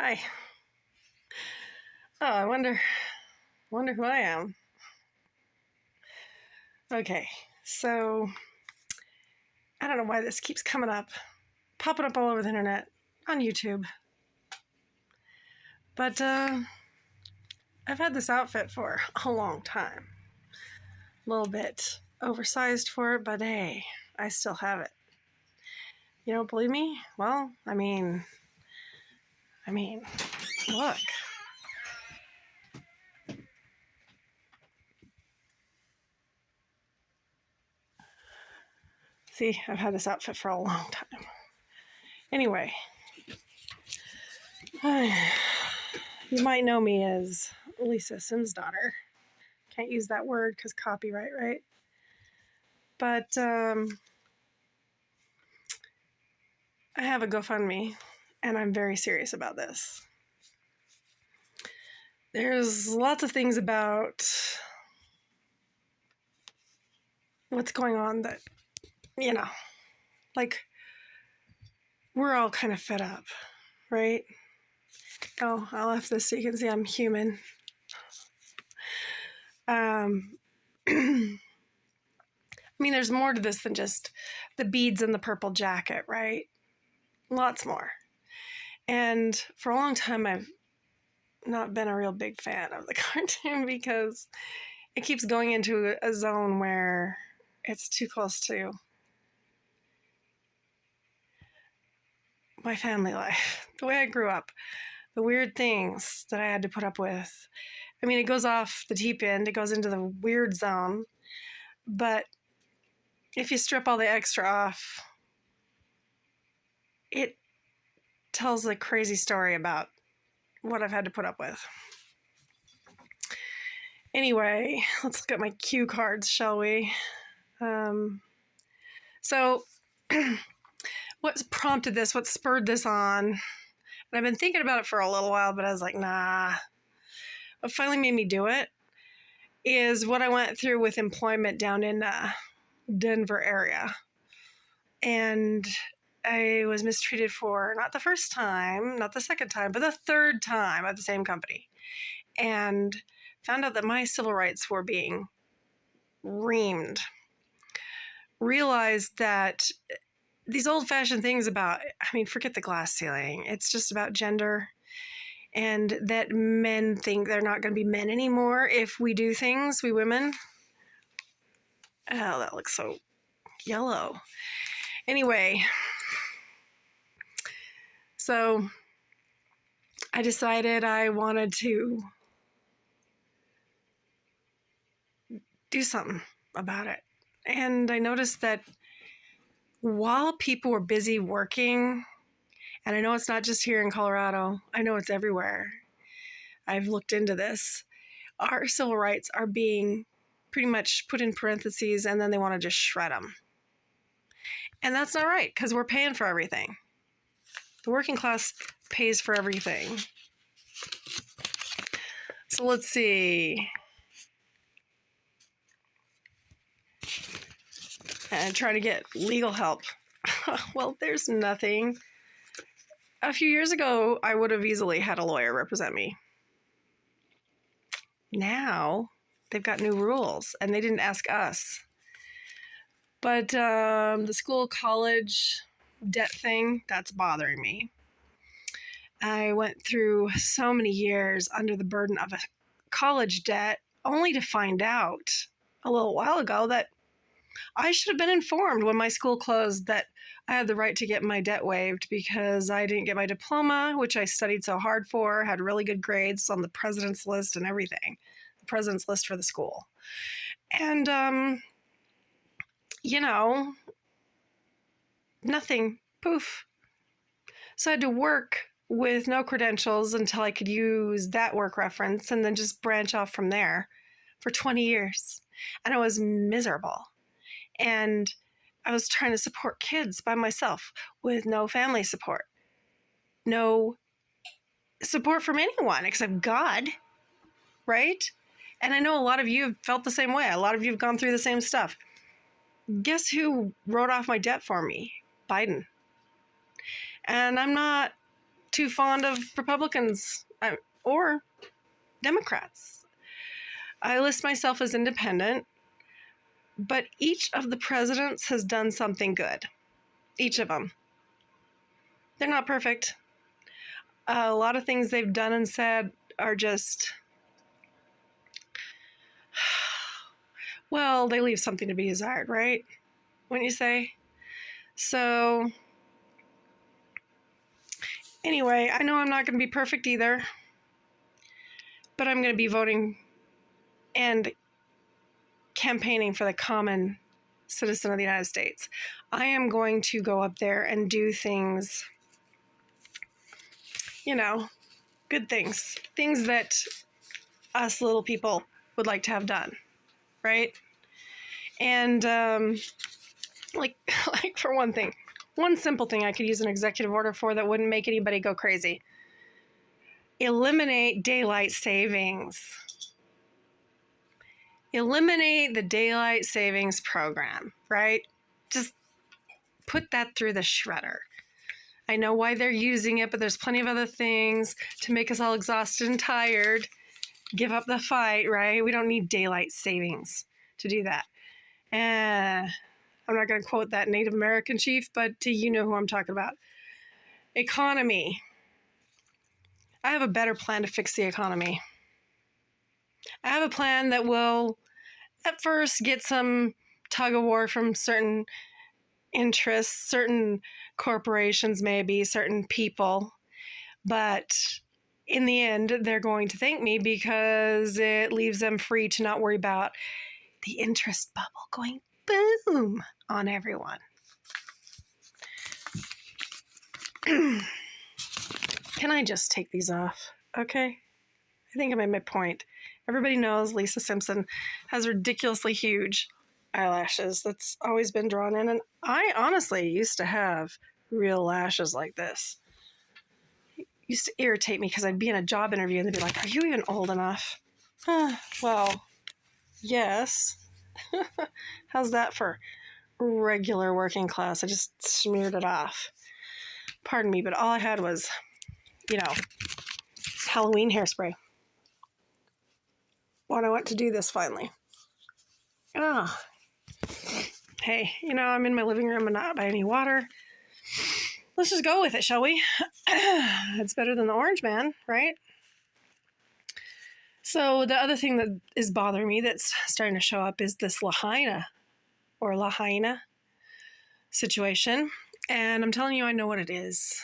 Hi. Oh, I wonder who I am. Okay, so I don't know why this keeps coming up, popping up all over the internet, on YouTube. But I've had this outfit for a long time. A little bit oversized for it, but hey, I still have it. You don't believe me? Well, look. See, I've had this outfit for a long time. Anyway, you might know me as Lisa Simsdotter. Can't use that word because copyright, right? But I have a GoFundMe, and I'm very serious about this. There's lots of things about what's going on that, you know, like we're all kind of fed up, right? Oh, I'll F this so you can see I'm human. I mean, there's more to this than just the beads and the purple jacket, right? Lots more. And for a long time, I've not been a real big fan of the cartoon because it keeps going into a zone where it's too close to my family life, the way I grew up, the weird things that I had to put up with. I mean, it goes off the deep end, it goes into the weird zone, but if you strip all the extra off, it tells a crazy story about what I've had to put up with. Anyway, let's look at my cue cards, shall we? So, what's prompted this? What spurred this on? And I've been thinking about it for a little while, but I was like, nah. What finally made me do it is what I went through with employment down in Denver area. And I was mistreated for not the first time, not the second time, but the third time at the same company. And found out that my civil rights were being reamed. Realized that these old-fashioned things about, forget the glass ceiling. It's just about gender, and that men think they're not going to be men anymore if we do things, we women. Oh, that looks so yellow. Anyway, so I decided I wanted to do something about it. And I noticed that while people were busy working, and I know it's not just here in Colorado, I know it's everywhere. I've looked into this. Our civil rights are being pretty much put in parentheses, and then they want to just shred them. And that's not right, because we're paying for everything. The working class pays for everything. So let's see. And try to get legal help. Well, there's nothing. A few years ago, I would have easily had a lawyer represent me. Now, they've got new rules, and they didn't ask us. But the school college debt thing, that's bothering me. I went through so many years under the burden of a college debt, only to find out a little while ago that I should have been informed when my school closed that I had the right to get my debt waived because I didn't get my diploma, which I studied so hard for, had really good grades on the president's list and everything, the president's list for the school. And, nothing, poof. So I had to work with no credentials until I could use that work reference and then just branch off from there for 20 years. And I was miserable. And I was trying to support kids by myself with no family support. No support from anyone except God, right? And I know a lot of you have felt the same way. A lot of you have gone through the same stuff. Guess who wrote off my debt for me? Biden. And I'm not too fond of Republicans or Democrats. I list myself as independent, but each of the presidents has done something good. Each of them. They're not perfect. A lot of things they've done and said are just, well, they leave something to be desired, right? Wouldn't you say? So, anyway, I know I'm not going to be perfect either, but I'm going to be voting and campaigning for the common citizen of the United States. I am going to go up there and do things, good things. Things that us little people would like to have done, right? And, like for one thing, one simple thing I could use an executive order for that wouldn't make anybody go crazy. Eliminate daylight savings. Eliminate the daylight savings program, right? Just put that through the shredder. I know why they're using it, but there's plenty of other things to make us all exhausted and tired. Give up the fight, right? We don't need daylight savings to do that. I'm not going to quote that Native American chief, but you know who I'm talking about. Economy. I have a better plan to fix the economy. I have a plan that will, at first, get some tug of war from certain interests, certain corporations, maybe, certain people. But in the end, they're going to thank me because it leaves them free to not worry about the interest bubble going boom on everyone. Can I just take these off? Okay. I think I made my point. Everybody knows Lisa Simpson has ridiculously huge eyelashes that's always been drawn in. And I honestly used to have real lashes like this. It used to irritate me because I'd be in a job interview and they'd be like, are you even old enough? Well, yes. How's that for regular working class? I just smeared it off. Pardon me, but all I had was, Halloween hairspray. When I went to do this finally. Hey, I'm in my living room and not by any water. Let's just go with it, shall we? It's better than the orange man, right? So the other thing that is bothering me that's starting to show up is this Lahaina situation. And I'm telling you, I know what it is.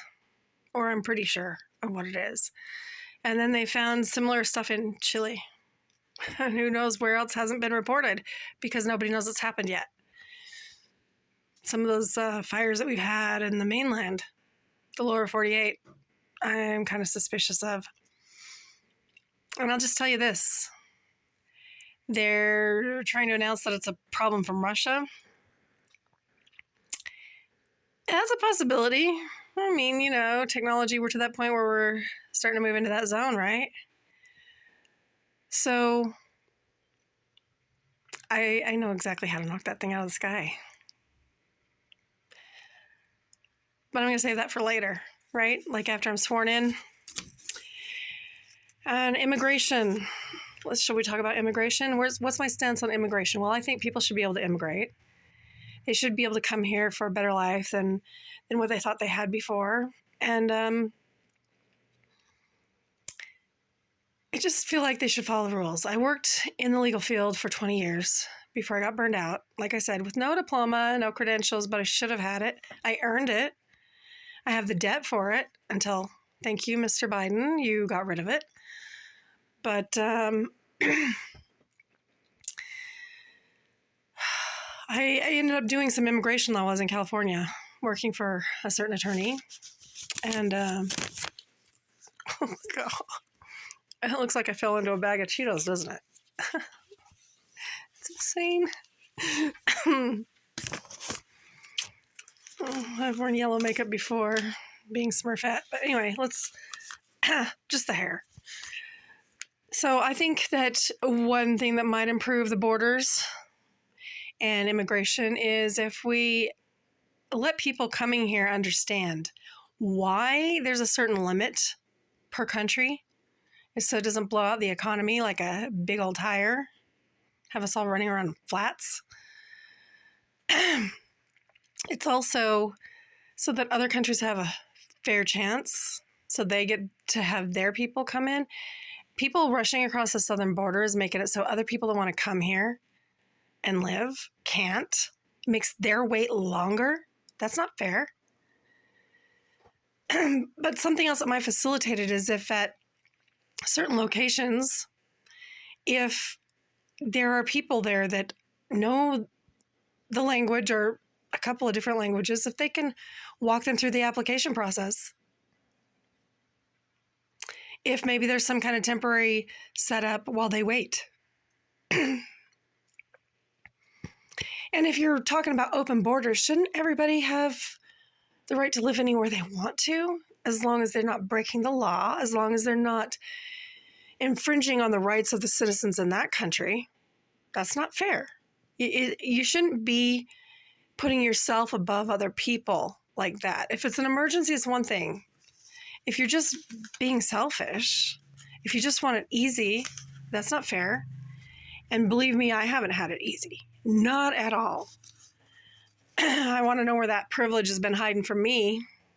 Or I'm pretty sure of what it is. And then they found similar stuff in Chile. And who knows where else hasn't been reported because nobody knows it's happened yet. Some of those fires that we've had in the mainland, the lower 48, I'm kind of suspicious of. And I'll just tell you this. They're trying to announce that it's a problem from Russia. That's a possibility. I mean, technology, we're to that point where we're starting to move into that zone, right? So I know exactly how to knock that thing out of the sky. But I'm going to save that for later, right? Like after I'm sworn in. And immigration. Shall we talk about immigration? What's my stance on immigration? Well, I think people should be able to immigrate. They should be able to come here for a better life than what they thought they had before. And I just feel like they should follow the rules. I worked in the legal field for 20 years before I got burned out. Like I said, with no diploma, no credentials, but I should have had it. I earned it. I have the debt for it until, thank you, Mr. Biden, you got rid of it. But I ended up doing some immigration laws in California, working for a certain attorney. And, oh God, it looks like I fell into a bag of Cheetos, doesn't it? It's insane. I've worn yellow makeup before, being Smurfette. But anyway, let's, just the hair. So I think that one thing that might improve the borders and immigration is if we let people coming here understand why there's a certain limit per country is so it doesn't blow out the economy like a big old tire, have us all running around flats. It's also so that other countries have a fair chance, so they get to have their people come in. People rushing across the southern border is making it so other people that want to come here and live can't. It makes their wait longer. That's not fair. But something else that might facilitate it is if at certain locations, if there are people there that know the language or a couple of different languages, if they can walk them through the application process. If maybe there's some kind of temporary setup while they wait. And if you're talking about open borders, shouldn't everybody have the right to live anywhere they want to, as long as they're not breaking the law, as long as they're not infringing on the rights of the citizens in that country? That's not fair. You shouldn't be putting yourself above other people like that. If it's an emergency, it's one thing. If you're just being selfish, if you just want it easy, that's not fair. And believe me, I haven't had it easy. Not at all. I want to know where that privilege has been hiding from me.